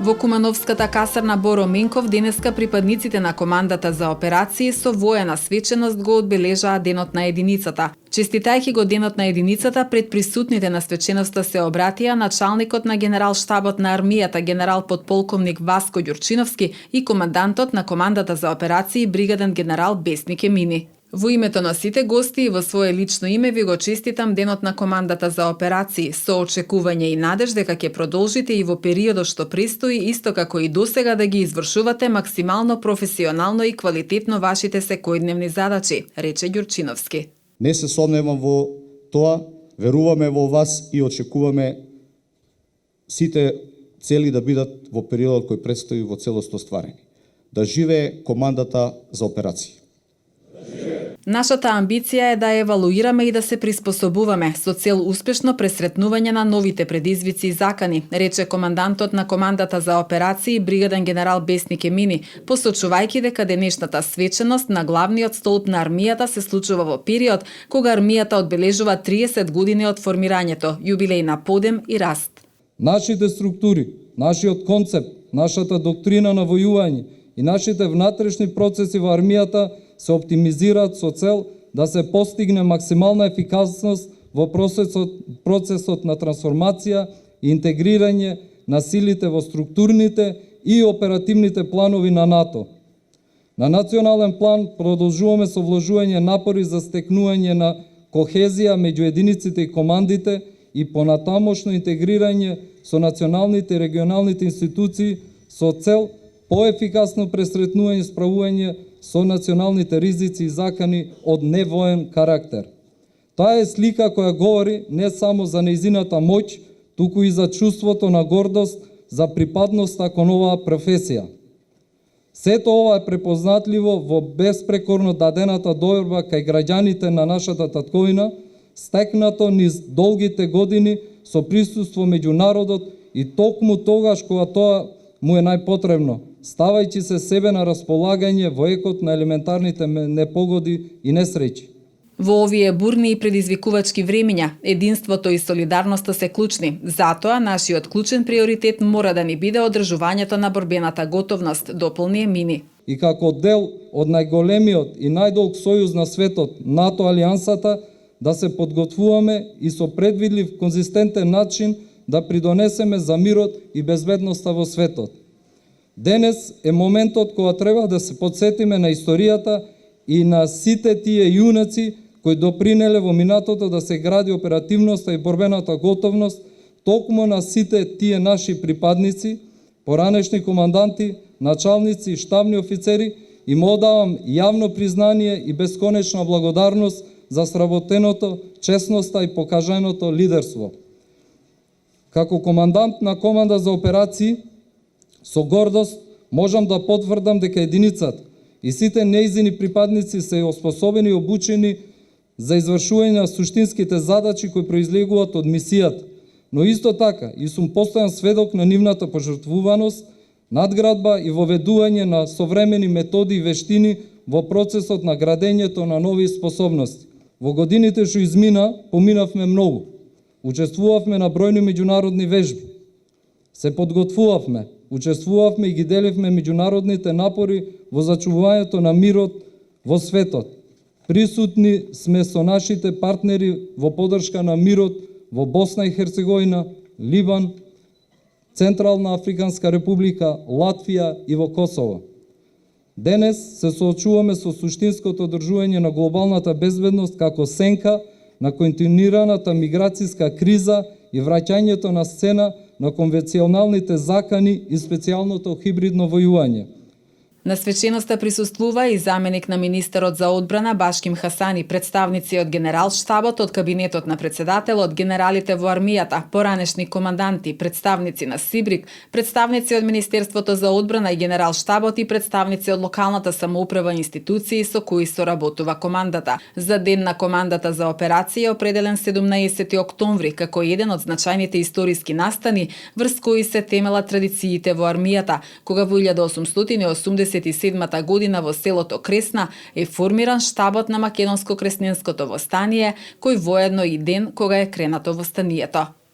Во Кумановската касарна Боро Менков денеска припадниците на командата за операции со воена свеченост го одбележаа денот на единицата. Честитајќи го денот на единицата, пред присутните на свеченоста се обратија началникот на генерал-штабот на армијата генерал подполковник Васко Ѓурчиновски и командантот на командата за операции бригаден генерал Бесник Емини. Во името на сите гости и во свое лично име ви го честитам денот на командата за операции со очекување и надеж дека ќе продолжите и во периодот што престои исто како и досега да ги извршувате максимално професионално и квалитетно вашите секојдневни задачи, рече Ѓурчиновски. Не се сомневам во тоа, веруваме во вас и очекуваме сите цели да бидат во периодот кој предстои во целост остварени. Да живее командата за операции. Нашата амбиција е да евалуираме и да се приспособуваме со цел успешно пресретнување на новите предизвици и закани, рече командантот на командата за операции бригаден генерал Бесник Емини, посочувајќи дека денешната свеченост на главниот столб на армијата се случува во период кога армијата одбележува 30 години од формирањето, јубилеј на подем и раст. Нашите структури, нашиот концепт, нашата доктрина на војување и нашите внатрешни процеси во армијата се оптимизираат со цел да се постигне максимална ефикасност во процесот на трансформација и интегрирање на силите во структурните и оперативните планови на НАТО. На национален план продолжуваме со вложување напори за стекнување на кохезија меѓу единиците и командите и понатамошно интегрирање со националните и регионалните институции со цел поефикасно пресретнување и справување со националните ризици и закани од невоен карактер. Таа е слика која говори не само за нејзината моќ, туку и за чувството на гордост за припадноста кон оваа професија. Сето ова е препознатливо во безпрекорно дадената доверба кај граѓаните на нашата татковина, стекнато низ долгите години со присуство меѓу народот и токму тогаш кога тоа му е најпотребно, ставајќи се себе на располагање во екот на елементарните непогоди и несреќи. Во овие бурни и предизвикувачки времења, единството и солидарноста се клучни. Затоа, нашиот клучен приоритет мора да ни биде одржувањето на борбената готовност, дополни Емини. И како дел од најголемиот и најдолг сојуз на светот, НАТО алијансата, да се подготвуваме и со предвидлив конзистентен начин да придонесеме за мирот и безбедноста во светот. Денес е моментот кога треба да се подсетиме на историјата и на сите тие јунаци кои допринеле во минатото да се гради оперативноста и борбената готовност, токму на сите тие наши припадници, поранешни команданти, началници и штабни офицери, им одавам јавно признание и бесконечна благодарност за сработеното, честноста и покажаното лидерство. Како командант на команда за операции, со гордост можам да потврдам дека единицата и сите нејзини припадници се оспособени и обучени за извршување на суштинските задачи кои произлегуваат од мисијата, но исто така и сум постојан сведок на нивната пожртвуваност, надградба и воведување на современи методи и вештини во процесот на градењето на нови способности. Во годините што измина, поминавме многу. Учествувавме на бројни меѓународни вежби. Се подготвувавме, учествувавме и ги деливме меѓународните напори во зачувувањето на мирот во светот. Присутни сме со нашите партнери во поддршка на мирот во Босна и Херцеговина, Либан, Централна Африканска република, Латвија и во Косово. Денес се соочуваме со суштинското одржување на глобалната безбедност како сенка на континуираната миграцијска криза и враќањето на сцена на конвенционалните закани и специјалното хибридно војување. На свеченоста присуствува и заменик на министерот за одбрана Башким Хасани, представници од генералштабот, од кабинетот на председателот, генералите во армијата, поранешни команданти, представници на СИБРИК, представници од Министерството за одбрана и генералштабот и представници од локалната самоуправа институции со кои соработува командата. За ден на командата за операција определен 17 октомври како еден од значајните историски настани врз кои се темелат традициите во армијата, кога во 1887 година во селото Кресна е формиран штабот на Македонско-кресненското востание, кој воедно и ден кога е кренато востанието.